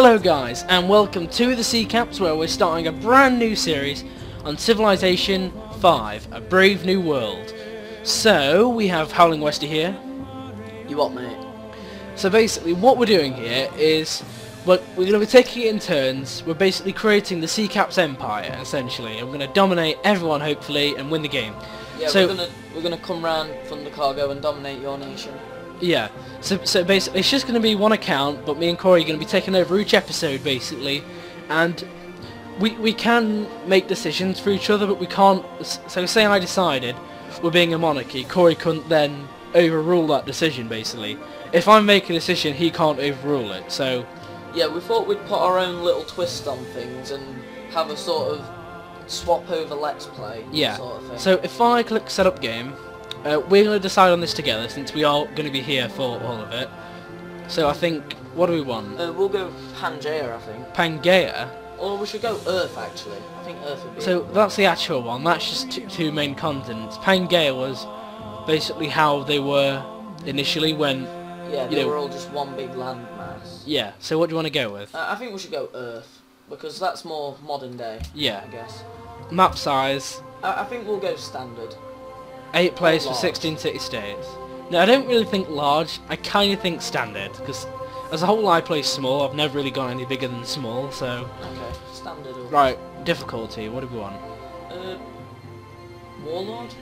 Hello guys, and welcome to the Sea Caps, where we're starting a brand new series on Civilization 5, A Brave New World. So, we have Howling Westy here. You what, mate? So basically, what we're doing here is, we're going to be taking it in turns. We're basically creating the Sea Caps Empire, essentially. And we're going to dominate everyone, hopefully, and win the game. Yeah, so, we're gonna come round from the cargo and dominate your nation. Yeah, so basically it's just going to be one account, but me and Corey are going to be taking over each episode, basically. And we can make decisions for each other, but we can't. So say I decided we're being a monarchy, Corey couldn't then overrule that decision, basically. If I make a decision, he can't overrule it, so... Yeah, we thought we'd put our own little twist on things and have a sort of swap over let's play sort of thing. So if I click set up game, we're going to decide on this together, since we are going to be here for all of it. So I think, what do we want? We'll go Pangea, I think. Pangea? Or we should go Earth, actually. I think Earth would be... So that's the actual one, that's just two main continents. Pangea was basically how they were initially when... Yeah, they were all just one big landmass. Yeah, so what do you want to go with? I think we should go Earth, because that's more modern day, yeah. I guess. Map size? I think we'll go standard. 8 players for 16 city-states. No, I don't really think large, I kind of think standard, because as a whole I play small, I've never really gone any bigger than small, so... Okay, standard. Right, difficulty, what do we want? Warlord?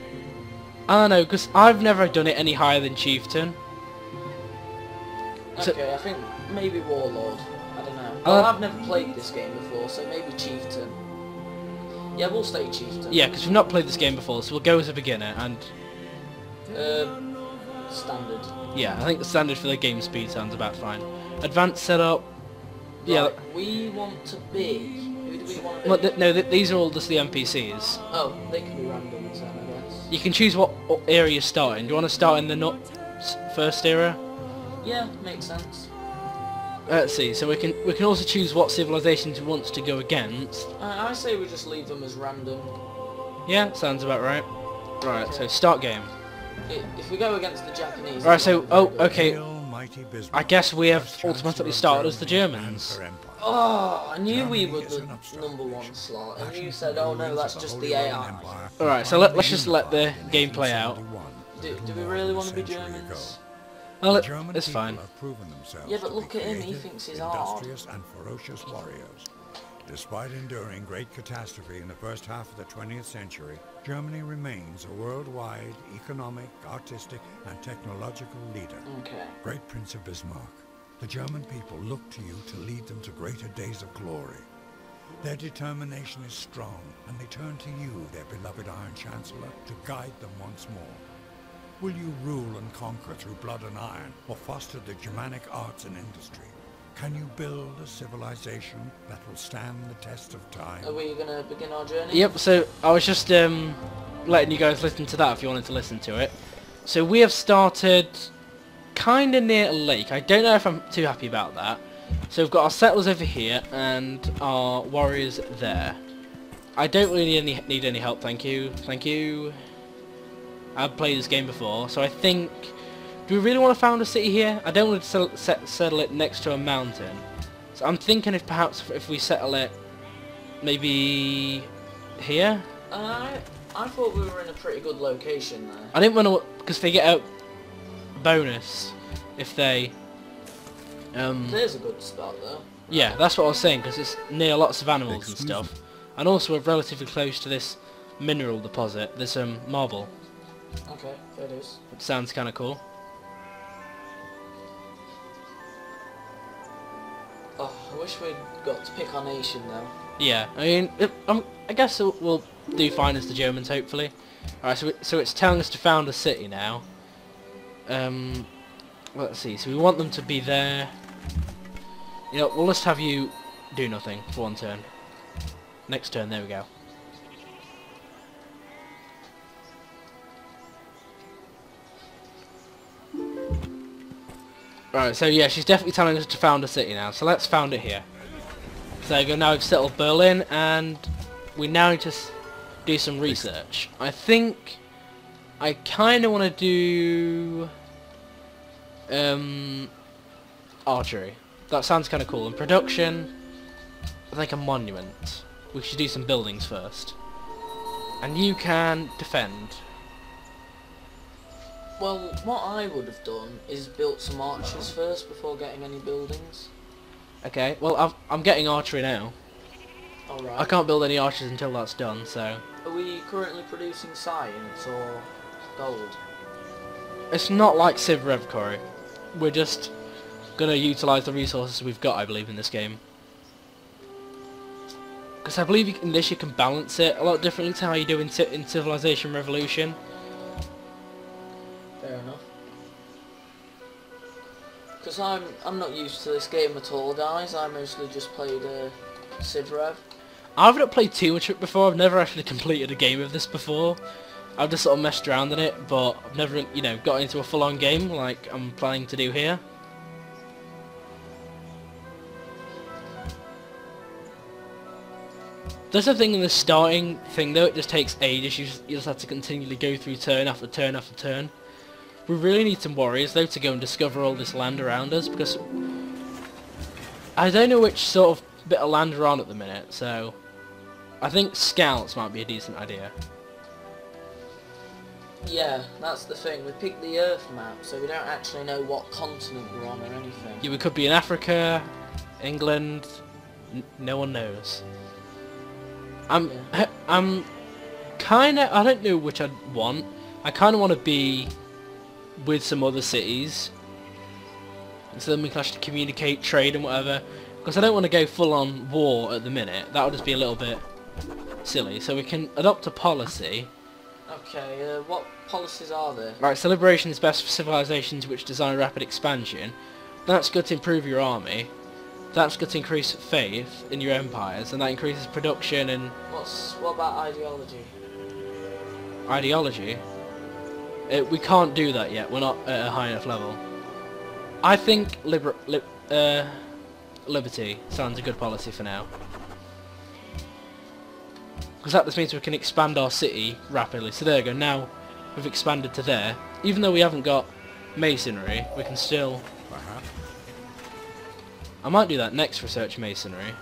I don't know, because I've never done it any higher than Chieftain. Okay, so, I think maybe Warlord. I don't know. Well, I've never played this game before, so maybe Chieftain. Yeah, we'll stay Chieftain. Yeah, because we've not played this game before, so we'll go as a beginner, and... standard. Yeah, I think the standard for the game speed sounds about fine. Advanced setup... Yeah. Right, we want to be... Who do we want to be? Well, no, these are all just the NPCs. Oh, they can be random then, I guess. You can choose what area you're starting. Do you want to start in the first era? Yeah, makes sense. Let's see, so we can also choose what civilizations we want to go against. I say we just leave them as random. Yeah, sounds about right. Right, okay. So start game. If we go against the Japanese... Right, so, okay. I guess we have automatically started as the Germans. Oh, I knew we were the #1 slot, and you said, oh no, that's just the AI. Alright, so let's just let the game play out. Do we really want to be Germans? Well, it's fine. Yeah, but look at him, he thinks he's hard. And ferocious warriors. Despite enduring great catastrophe in the first half of the 20th century, Germany remains a worldwide economic, artistic, and technological leader. Okay. Great Prince of Bismarck, the German people look to you to lead them to greater days of glory. Their determination is strong, and they turn to you, their beloved Iron Chancellor, to guide them once more. Will you rule and conquer through blood and iron, or foster the Germanic arts and industry? Can you build a civilization that will stand the test of time? Are we going to begin our journey? Yep, so I was just letting you guys listen to that if you wanted to listen to it. So we have started kind of near a lake. I don't know if I'm too happy about that. So we've got our settlers over here and our warriors there. I don't really need any help, thank you. Thank you. I've played this game before, so I think... Do we really want to found a city here? I don't want to settle it next to a mountain. So I'm thinking if perhaps if we settle it maybe here? I thought we were in a pretty good location there. I didn't want to, because they get a bonus if they... There's a good spot though. Yeah, that's what I was saying, because it's near lots of animals and stuff. And also we're relatively close to this mineral deposit, this marble. Okay, there it is. It sounds kind of cool. Oh, I wish we'd got to pick our nation though. Yeah, I mean, I guess we'll do fine as the Germans, hopefully. Alright, so it's telling us to found a city now. Let's see, so we want them to be there. You know, we'll just have you do nothing for one turn. Next turn, there we go. Right, so yeah, she's definitely telling us to found a city now, so let's found it here. So now we've settled Berlin, and we now need to do some research. I think I kind of want to do archery. that sounds kind of cool. And production, I think a monument. We should do some buildings first. And you can defend. Well, what I would have done is built some archers first before getting any buildings. Okay, well I'm getting archery now. Alright. I can't build any archers until that's done, so... Are we currently producing science or gold? It's not like Civ Rev, Corey. We're just gonna utilise the resources we've got, I believe, in this game. Because I believe in this you can balance it a lot differently to how you do in Civilization Revolution. Fair enough. Because I'm not used to this game at all, guys. I mostly just played Civ Rev. I've not played too much of it before. I've never actually completed a game of this before. I've just sort of messed around in it, but I've never, you know, got into a full-on game like I'm planning to do here. There's a thing in the starting thing though, it just takes ages. You just have to continually go through turn after turn after turn. We really need some warriors though to go and discover all this land around us, because I don't know which sort of bit of land we're on at the minute, so I think scouts might be a decent idea. Yeah, that's the thing. We picked the Earth map, so we don't actually know what continent we're on or anything. Yeah, we could be in Africa, England, no one knows. I'm kinda, I don't know which I'd want. I kinda want to be with some other cities, so then we can actually communicate, trade and whatever, because I don't want to go full on war at the minute. That would just be a little bit silly. So we can adopt a policy. Okay, what policies are there? Right, so liberation is best for civilizations which design rapid expansion. That's good to improve your army. That's good to increase faith in your empires, and that increases production and... What about ideology? Ideology? We can't do that yet, we're not at a high enough level. I think liberty sounds a good policy for now. Because that just means we can expand our city rapidly. So there we go, now we've expanded to there. Even though we haven't got masonry, we can still... I might do that next, research masonry.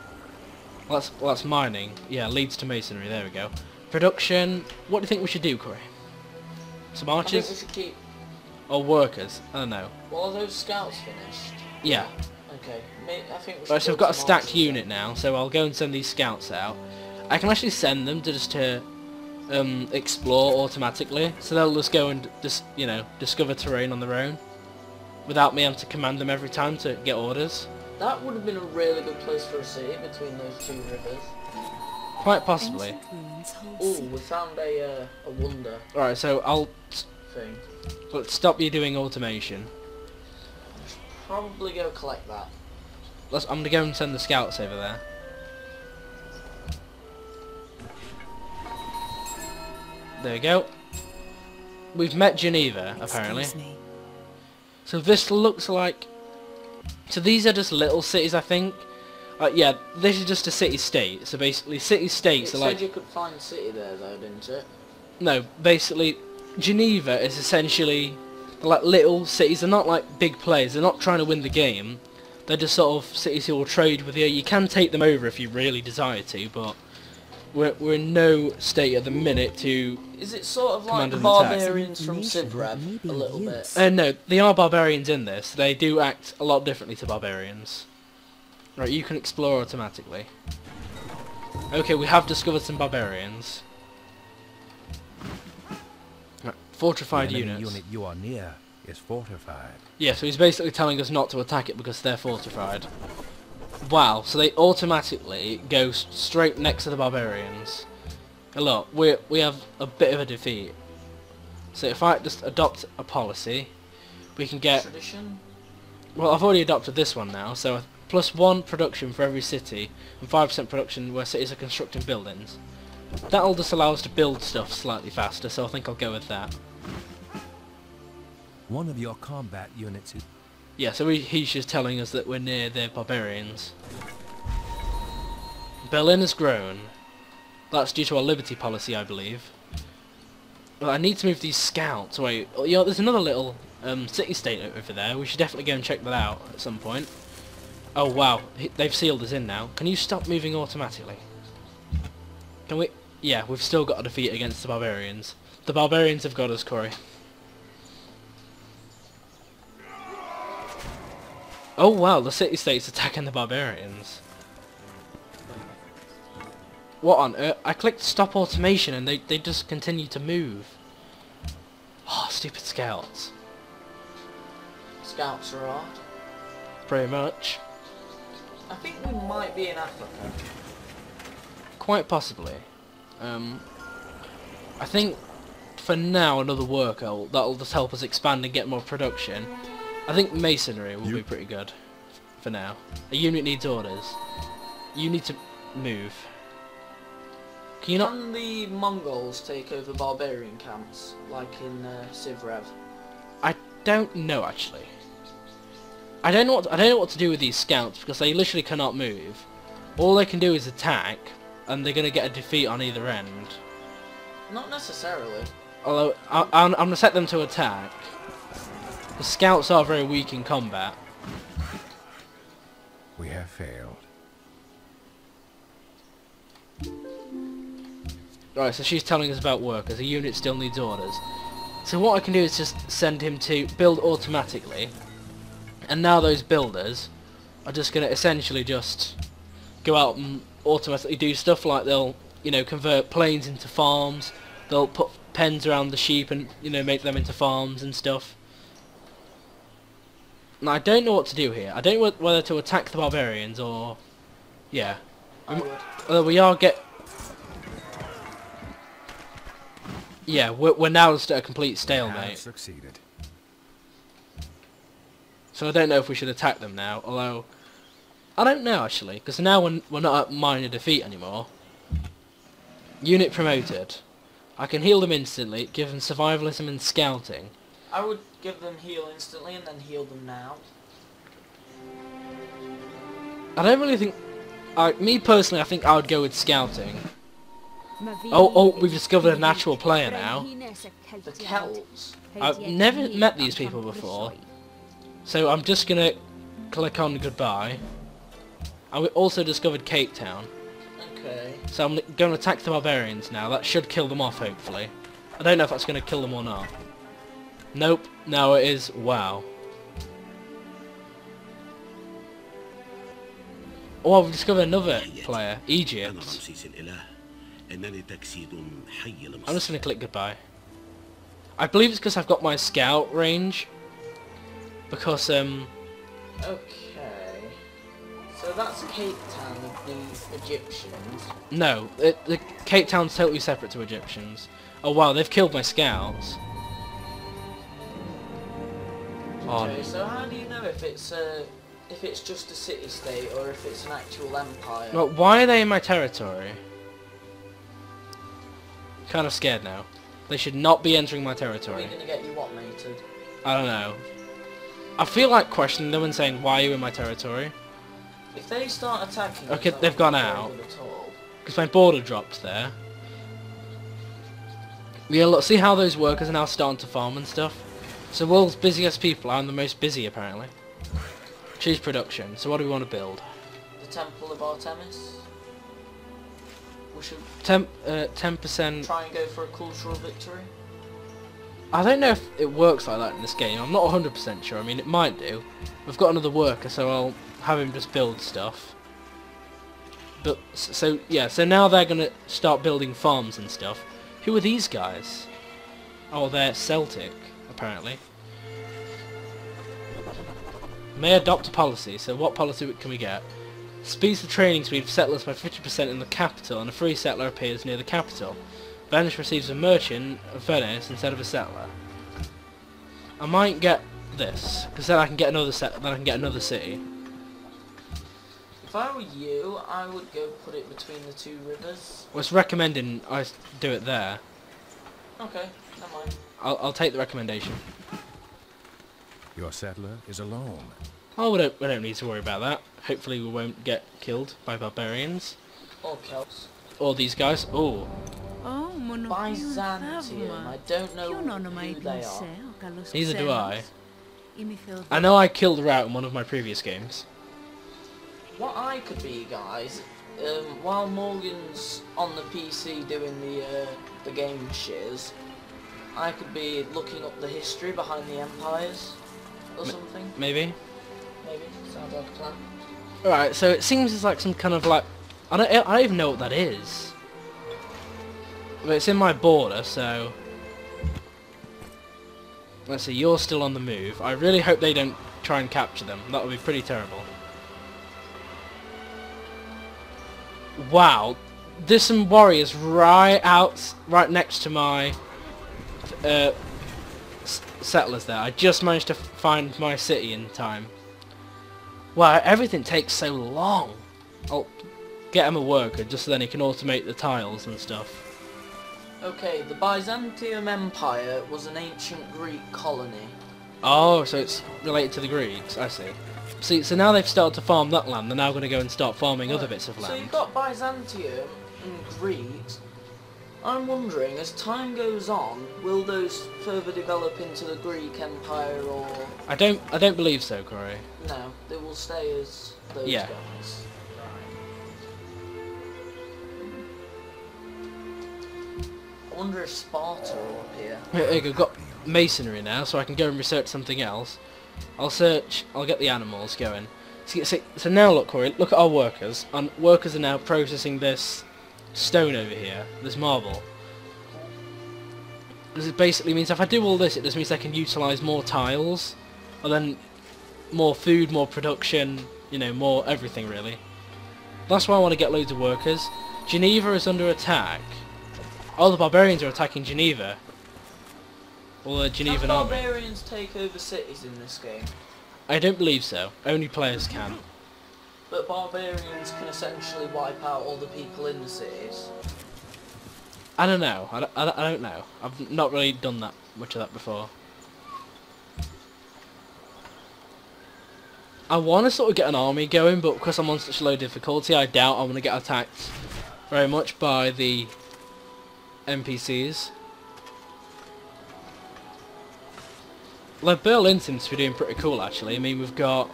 Well, that's mining. Yeah, leads to masonry, there we go. Production, what do you think we should do, Corey? Some archers? I think we should keep... Or workers? I don't know. Well, are those scouts finished? Yeah. Okay, I think we should Right, so we've build got a some stacked archers unit then. now, so I'll go and send these scouts out. I can actually send them to just to explore automatically, so they'll just go and just, you know, discover terrain on their own, without me having to command them every time to get orders. That would have been a really good place for a city between those two rivers. Quite possibly. Oh, we found a wonder Alright, so I'll thing. let's stop you doing automation. Probably go collect that. I'm gonna go and send the scouts over there. There we go. We've met Geneva, apparently. So this looks like... So these are just little cities, I think. Yeah, this is just a city-state. So basically, city-states are like... It said you could find a city there, though, didn't it? No, basically, Geneva is essentially like little cities. They're not like big players. They're not trying to win the game. They're just sort of cities who will trade with you. You can take them over if you really desire to, but we're in no state at the minute to... Is it sort of like command the an attack. barbarians from Civ Rev, a little bit? No, they are barbarians in this. They do act a lot differently to barbarians. Right, you can explore automatically. Okay, we have discovered some barbarians. Right, fortified The enemy units. unit you are near is fortified. Yeah, so he's basically telling us not to attack it because they're fortified. Wow, so they automatically go straight next to the barbarians. And look, we have a bit of a defeat. So if I just adopt a policy, we can get... Tradition? Well, I've already adopted this one now, so +1 production for every city, and 5% production where cities are constructing buildings. That'll just allow us to build stuff slightly faster, so I think I'll go with that. One of your combat units is... Yeah, so he's just telling us that we're near the barbarians. Berlin has grown. That's due to our liberty policy, I believe. But I need to move these scouts. Wait, you know, there's another little city-state over there. We should definitely go and check that out at some point. Oh wow, they've sealed us in now. Can you stop moving automatically? Can we? Yeah, we've still got a defeat against the barbarians. The barbarians have got us, Corey. Oh wow, the city-state's attacking the barbarians. What on earth? I clicked stop automation and they just continue to move. Oh, stupid scouts. Scouts are hard. Pretty much. I think we might be in Africa. Quite possibly. I think for now another worker that'll just help us expand and get more production. I think masonry will be pretty good for now. A unit needs orders. You need to move. Can you not? Can the Mongols take over barbarian camps like in Sivrev? I don't know actually. I don't know what to do with these scouts because they literally cannot move. All they can do is attack, and they're gonna get a defeat on either end. Not necessarily. Although I'm gonna set them to attack. The scouts are very weak in combat. We have failed. Right, so she's telling us about workers. The unit still needs orders. So what I can do is just send him to build automatically. And now those builders are just going to essentially just go out and automatically do stuff like they'll, you know, convert plains into farms. They'll put pens around the sheep and, you know, make them into farms and stuff. Now I don't know what to do here. I don't know whether to attack the barbarians or... Yeah. I would. Although we are Yeah, we're now just at a complete Have stalemate. succeeded. So I don't know if we should attack them now, although... I don't know actually, because now we're not at minor defeat anymore. Unit promoted. I can heal them instantly, give them survivalism and scouting. I would give them heal instantly and then heal them now. I don't really think... me personally, I think I would go with scouting. Oh, we've discovered a natural player now. The Celts. I've never met these people before. So I'm just going to click on goodbye. And we also discovered Cape Town. Okay. So I'm going to attack the barbarians now. That should kill them off, hopefully. I don't know if that's going to kill them or not. Nope. Now it is. Wow. Oh, we've discovered another player. Egypt. I'm just going to click goodbye. I believe it's because I've got my scout range. Because, Okay. So that's Cape Town of the Egyptians. No, the Cape Town's totally separate to Egyptians. Oh wow, they've killed my scouts. Okay, so how do you know if it's just a city-state or if it's an actual empire? Well, why are they in my territory? Kind of scared now. They should not be entering my Are territory. we going to get you what, mated? I don't know. I feel like questioning them and saying, why are you in my territory? If they start attacking... Okay, us, they've that gone won't be out. very good at all. Because my border dropped there. Yeah, look, see how those workers are now starting to farm and stuff? So world's busiest people, I'm the most busy apparently. Choose production. So what do we want to build? The Temple of Artemis. We should 10%. try and go for a cultural victory. I don't know if it works like that in this game. I'm not 100% sure. I mean, it might do. We've got another worker, so I'll have him just build stuff. But so yeah, so now they're gonna start building farms and stuff. Who are these guys? Oh, they're Celtic, apparently. May adopt a policy. So what policy can we get? Speeds the training speed of settlers by 50% in the capital, and a free settler appears near the capital. Venice receives a merchant of Venice instead of a settler. I might get this, because then I can get another city. If I were you, I would go put it between the two rivers. Well, it's recommending I do it there. Okay, never mind. I'll take the recommendation. Your settler is alone. Oh, we don't need to worry about that. Hopefully we won't get killed by barbarians. Or Celts. Or these guys. Oh. Byzantium. I don't know who they are. Neither do I. I know I killed her out in one of my previous games. What I could be, guys, while Morgan's on the PC doing the game shiz, I could be looking up the history behind the empires or something. Maybe. Maybe. Sounds like a plan. Alright, so it seems it's like some kind of like... I don't even know what that is. But it's in my border, so... Let's see, you're still on the move. I really hope they don't try and capture them. That would be pretty terrible. Wow. There's some warriors right next to my settlers there. I just managed to find my city in time. Wow, everything takes so long. I'll get him a worker just so then he can automate the tiles and stuff. Okay, the Byzantium Empire was an ancient Greek colony. Oh, so it's related to the Greeks, I see. See, so now they've started to farm that land, they're now going to go and start farming other bits of land. So you've got Byzantium and Greeks. I'm wondering, as time goes on, will those further develop into the Greek Empire, or... I don't believe so, Corey. No, they will stay as those Yeah. guys. I wonder if Sparta are up here. Here you go, I've got masonry now, so I can go and research something else. I'll get the animals going. So now look, Corey, look at our workers. And workers are now processing this stone over here, this marble. This basically means if I do all this, it just means I can utilise more tiles, and then more food, more production, you know, more everything really. That's why I want to get loads of workers. Geneva is under attack. Oh, the barbarians are attacking Geneva. Or the Genevan army. Can barbarians take over cities in this game? I don't believe so. Only players can. But barbarians can essentially wipe out all the people in the cities. I don't know. I don't know. I've not really done that much of that before. I want to sort of get an army going, but because I'm on such low difficulty, I doubt I'm going to get attacked very much by the NPCs. Like, Berlin seems to be doing pretty cool, actually. I mean, we've got,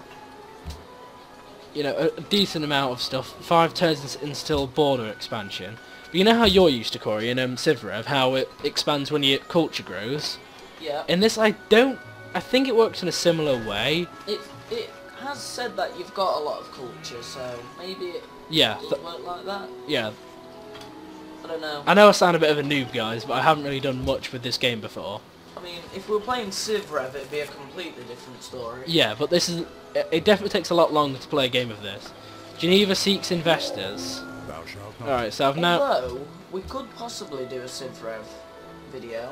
you know, a decent amount of stuff. 5 turns in still border expansion. But you know how you're used to, Corey, in Civrev, how it expands when your culture grows? Yeah. In this, I think it works in a similar way. It has said that you've got a lot of culture, so maybe it does work like that. Yeah. I don't know. I know I sound a bit of a noob, guys, but I haven't really done much with this game before. I mean, if we were playing Civrev, it'd be a completely different story. Yeah, but this is... It definitely takes a lot longer to play a game of this. Geneva seeks investors. Thou shalt not. Alright, so I've now... Although, we could possibly do a Civrev video.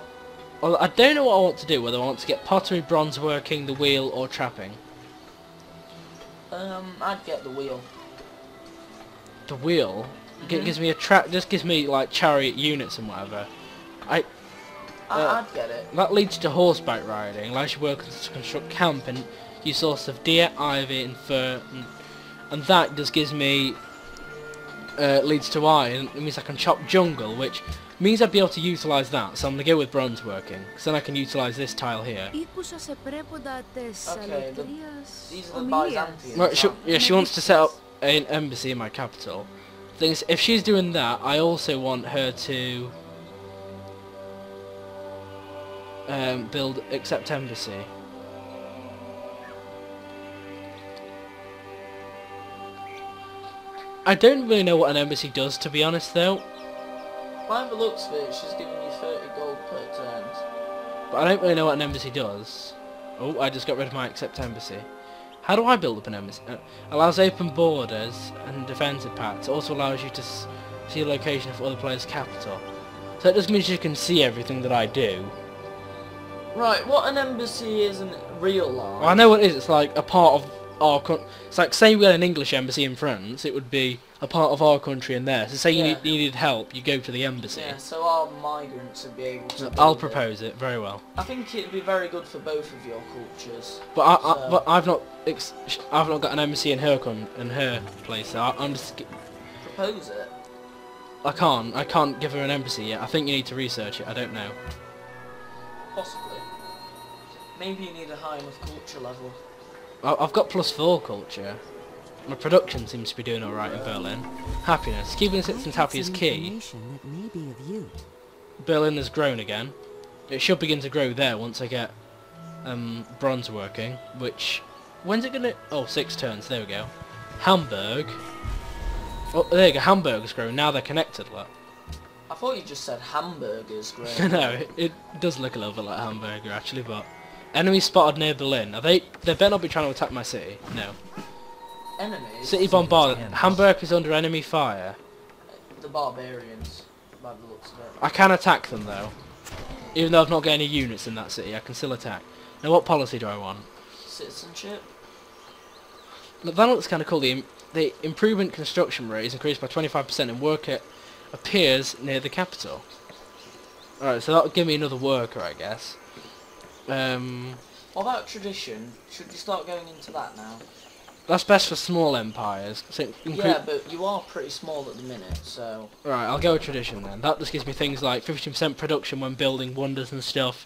Well, I don't know what I want to do, whether I want to get pottery, bronze working, the wheel, or trapping. I'd get the wheel. The wheel? Gives me a just gives me, like, chariot units and whatever. I'd get it. That leads to horseback riding, allows your workers to construct camp and use source of deer, ivy and fir, and that just gives me leads to iron. It means I can chop jungle, which means I'd be able to utilise that, so I'm going to go with bronze working, because then I can utilise this tile here. Okay, these are the Byzantians. Right, she wants to set up an embassy in my capital. Thing is, if she's doing that, I also want her to accept embassy. I don't really know what an embassy does, to be honest, though. By the looks of it, she's giving you 30 gold per turn. But I don't really know what an embassy does. Oh, I just got rid of my accept embassy. How do I build up an embassy? Allows open borders and defensive pacts. It also allows you to see the location of other players' capital. So it just means you can see everything that I do. Right, what an embassy is in real life. Well, I know what it is. It's like a part of our country. It's like, say we had an English embassy in France, it would be a part of our country in there. So say you needed help, you go to the embassy. Yeah, so our migrants would be able to I'll propose it, very well. I think it'd be very good for both of your cultures. But I've not got an embassy in her place. So I'm just... Propose it. I can't give her an embassy yet. I think you need to research it. I don't know. Possibly. Maybe you need a high enough culture level. I've got +4 culture. My production seems to be doing alright in Berlin. Happiness. Keeping citizens happy is key. That may be of use. Berlin has grown again. It should begin to grow there once I get bronze working, which... When's it gonna... Oh, 6 turns, there we go. Hamburg. Oh, there you go, Hamburg's grown, now they're connected, look. I thought you just said hamburgers, Graham. No, it does look a little bit like Hamburger actually, but... Enemy spotted near Berlin. They better not be trying to attack my city. No. Enemies? City bombarded. Hamburg is under enemy fire. The barbarians, by the looks of it. I can attack them though. Even though I've not got any units in that city, I can still attack. Now what policy do I want? Citizenship? Look, that looks kind of cool. The improvement construction rate is increased by 25% and worker appears near the capital. Alright, so that'll give me another worker, I guess. What about tradition? Should we start going into that now? That's best for small empires. So Yeah, but you are pretty small at the minute, so... Alright, I'll go with tradition then. That just gives me things like 15% production when building wonders and stuff.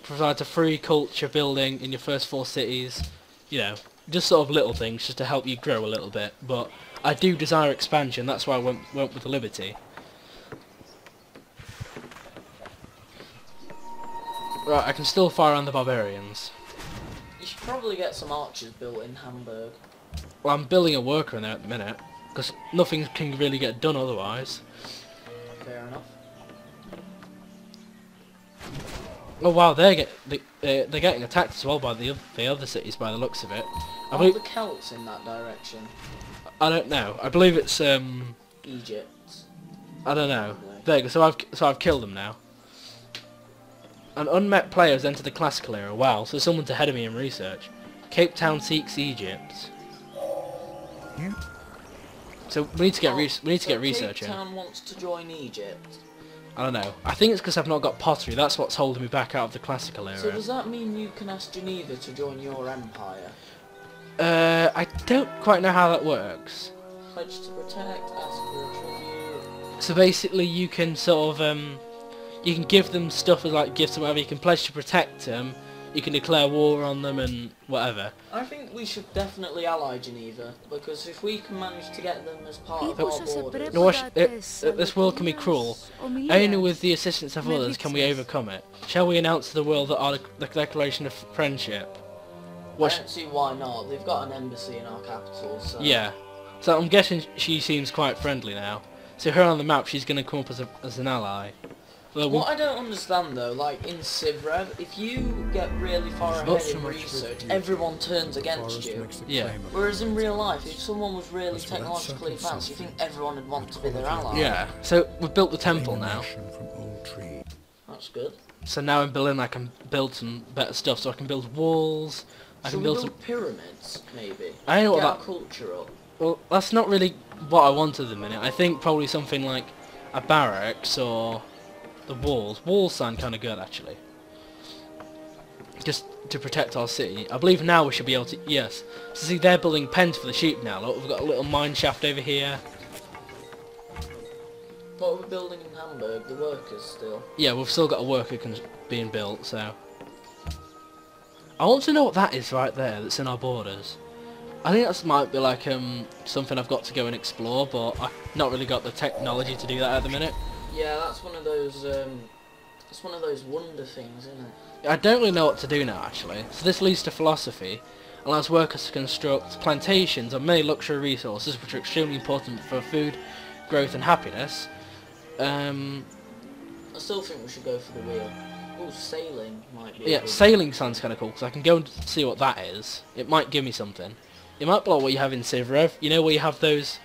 Provides a free culture building in your first 4 cities. You know, just sort of little things just to help you grow a little bit. But I do desire expansion, that's why I went with the Liberty. Right, I can still fire on the barbarians. You should probably get some archers built in Hamburg. Well, I'm building a worker in there at the minute, because nothing can really get done otherwise. Fair enough. Oh wow, they're getting attacked as well by the other cities by the looks of it. I Are believe the Celts in that direction? I don't know. I believe it's Egypt. I don't know. There you go. So I've killed them now. An unmet player has entered the classical era. Wow, so someone's ahead of me in research. Cape Town seeks Egypt. Yeah. So we need to get research Cape in. Town wants to join Egypt. I don't know. I think it's because I've not got pottery. That's what's holding me back out of the classical era. So does that mean you can ask Geneva to join your empire? I don't quite know how that works. Pledge to protect, ask for a tribute. So basically, you can sort of you can give them stuff as like gifts or whatever. You can pledge to protect them. You can declare war on them and whatever. I think we should definitely ally Geneva, because if we can manage to get them as part of our borders... No, this world can be cruel. Only with the assistance of others can we overcome it. Shall we announce to the world that the declaration of friendship? I don't see why not. They've got an embassy in our capital, so... Yeah. So I'm guessing she seems quite friendly now. So her on the map, she's going to come up as an ally. What I don't understand though, like in Civrev, if you get really far ahead in research, everyone turns against you. Yeah. Whereas in real life, if someone was really technologically advanced, you think everyone would want to be their ally. Yeah. So we've built the temple now. That's good. So now in Berlin I can build some better stuff. So I can build walls. I can build some pyramids, maybe. I know what Get our that. culture up. Well, that's not really what I want at the minute. I think probably something like a barracks or the walls. Walls sound kind of good actually. Just to protect our city. I believe now we should be able to. Yes. So see, they're building pens for the sheep now. Look, we've got a little mine shaft over here. What we're building in Hamburg, the workers still. Yeah, we've still got a worker being built. So I want to know what that is right there. That's in our borders. I think that might be like something I've got to go and explore, but I've not really got the technology to do that at the minute. Yeah, that's one of those. It's one of those wonder things, isn't it? I don't really know what to do now, actually. So this leads to philosophy. Allows workers to construct plantations on many luxury resources, which are extremely important for food, growth, and happiness. I still think we should go for the wheel. Oh, sailing might be. Yeah, sailing sounds kind of cool because I can go and see what that is. It might give me something. It might be like what you have in Civrev. You know where you have those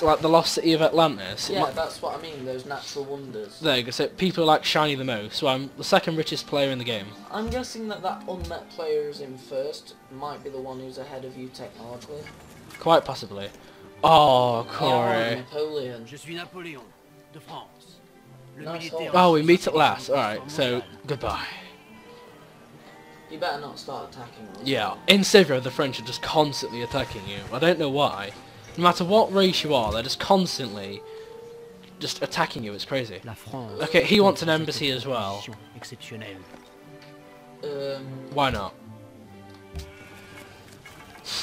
like the lost city of Atlantis. Yeah, that's what I mean. Those natural wonders. There you go. So people like shiny the most. So I'm the second richest player in the game. I'm guessing that unmet player is in first. Might be the one who's ahead of you technologically. Quite possibly. Oh, Yeah, Corey. Napoleon. Je suis Napoléon, de France. Le Nice militaire- Oh, we meet at last. Alright, so goodbye. You better not start attacking us. Yeah, in Civrev the French are just constantly attacking you. I don't know why. No matter what race you are, they're just constantly just attacking you. It's crazy. La France. Okay, he wants an embassy as well. Exceptionnelle. Why not?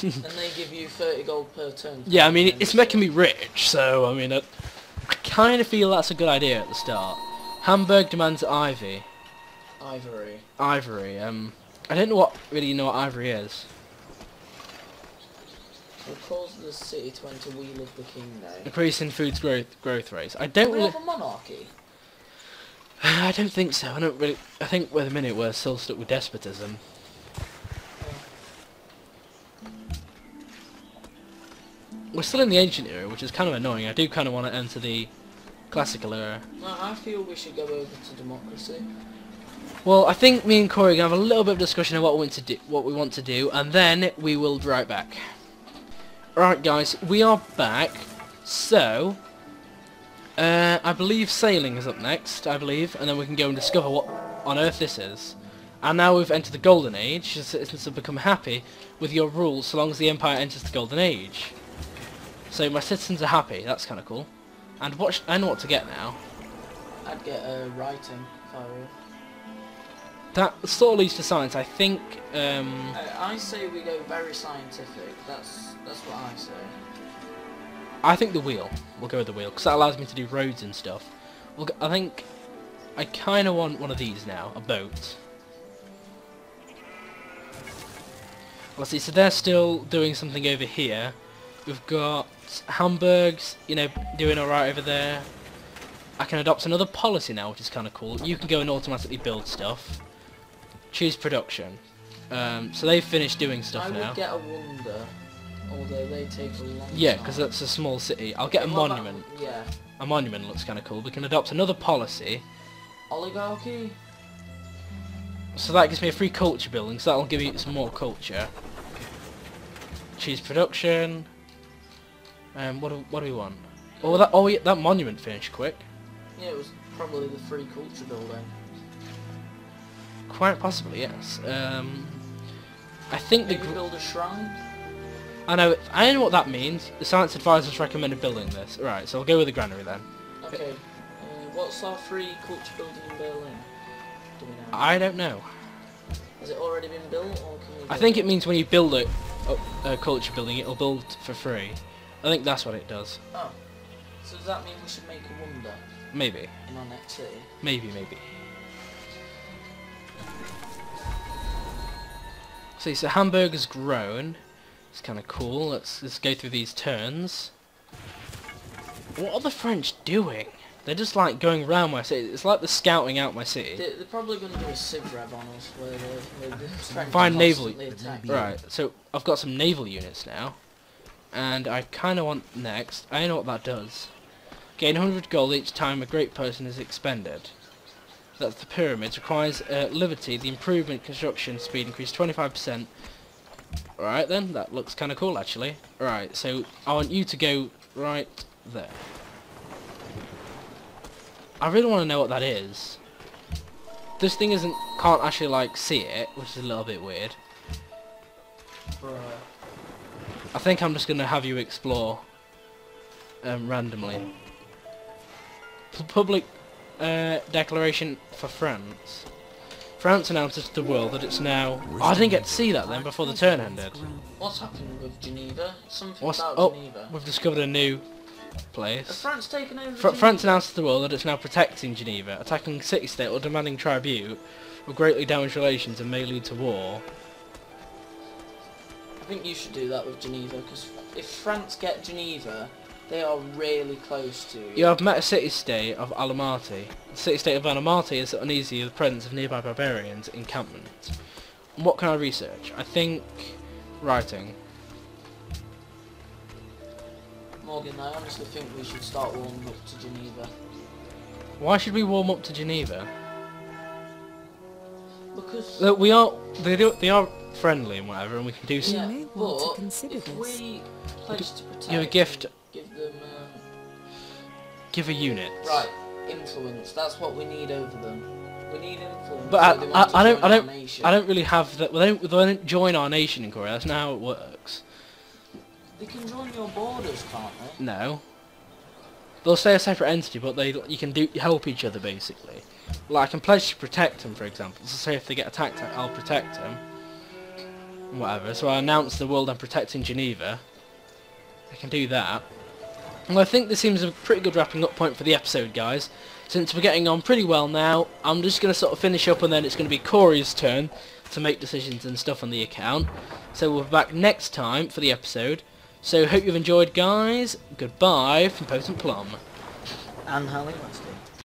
And they give you 30 gold per turn. Yeah, I mean, it's making me rich, so, I mean, I kind of feel that's a good idea at the start. Hamburg demands Ivy. Ivory. Ivory, I don't really know what Ivory is. Will cause the city to enter Wheel of the King now. Increasing food's growth rates. I Do don't we really... have a monarchy? I don't think so. I think at the minute we're still stuck with despotism. We're still in the ancient era, which is kind of annoying. I do kind of want to enter the classical era. No, I feel we should go over to democracy. Well, I think me and Corey are going to have a little bit of discussion on what we want to do, and then we will be right back. Alright guys, we are back. So, I believe sailing is up next, and then we can go and discover what on earth this is. And now we've entered the Golden Age, the citizens have become happy with your rules so long as the Empire enters the Golden Age. So my citizens are happy, that's kind of cool. And I know what to get now. I'd get writing if I were you. That sort of leads to science, I think. I say we go very scientific. That's what I say. I think the wheel. We'll go with the wheel, because that allows me to do roads and stuff. I think I kind of want one of these now, a boat. Let's see, so they're still doing something over here. We've got Hamburg's, you know, doing alright over there. I can adopt another policy now, which is kind of cool. You can go and automatically build stuff. Choose production. So they've finished doing stuff now. I would get a wonder, although they take a long time. Yeah, because that's a small city. I'll get a monument. Yeah. A monument looks kind of cool. We can adopt another policy. Oligarchy? So that gives me a free culture building, so that'll give you some more culture. Choose production. What do we want? Oh, yeah, that monument finished quick. Yeah, it was probably the free culture building. Quite possibly, yes. I think Maybe build a shrine? I know what that means. The science advisors recommended building this. Right, so I'll go with the granary then. Okay. What's our free culture building in Berlin? Do we know? I don't know. Has it already been built, or can we? I think it means when you build a culture building, it'll build for free. I think that's what it does. Oh. So does that mean we should make a wonder Maybe. in our next city? Maybe. See, so Hamburg has grown. It's kind of cool. Let's go through these turns. What are the French doing? They're just like going around my city. It's like they're scouting out my city. They're probably going to do a civ rev on us, where the French Find naval. attack. Right. So I've got some naval units now, and I kind of want next. I know what that does. Gain 100 gold each time a great person is expended. That's the pyramids. Requires liberty. The improvement construction speed increased 25%. Alright then, that looks kind of cool actually. Alright, so I want you to go right there. I really want to know what that is. This thing can't actually like see it, which is a little bit weird. Bruh. I think I'm just going to have you explore randomly. Public declaration for France. France announces to the world that it's now... Oh, I didn't get to see that then before the turn ended. What's happened with Geneva? Something What's... about Oh, Geneva. we've discovered a new Has place. France taken over Geneva? France announced to the world that it's now protecting Geneva. Attacking city-state or demanding tribute will greatly damage relations and may lead to war. I think you should do that with Geneva, because if France get Geneva, they are really close to... You have met a city-state of Almaty. The city-state of Almaty is uneasy with the presence of nearby barbarians' encampment. And what can I research? I think... writing. Morgan, I honestly think we should start warming up to Geneva. Why should we warm up to Geneva? Because... Look, they are friendly and whatever, and we can do some... Yeah, may want to but consider if this. we pledge to protect... Give a gift. Give them... Give a unit. right, influence. That's what we need over them. We need influence. But so they want to I join our don't nation. I don't really have that. They don't join our nation in Korea. That's not how it works. They can join your borders, can't they? No. They'll stay a separate entity, but you can help each other basically. Like I can pledge to protect them, for example. So say if they get attacked, I'll protect them. whatever. So I announce the world I'm protecting Geneva. I can do that. Well, I think this seems a pretty good wrapping up point for the episode, guys. Since we're getting on pretty well now, I'm just going to sort of finish up, and then it's going to be Corey's turn to make decisions and stuff on the account. So we'll be back next time for the episode. So hope you've enjoyed, guys. Goodbye from Potent Plum. And Harley Westy.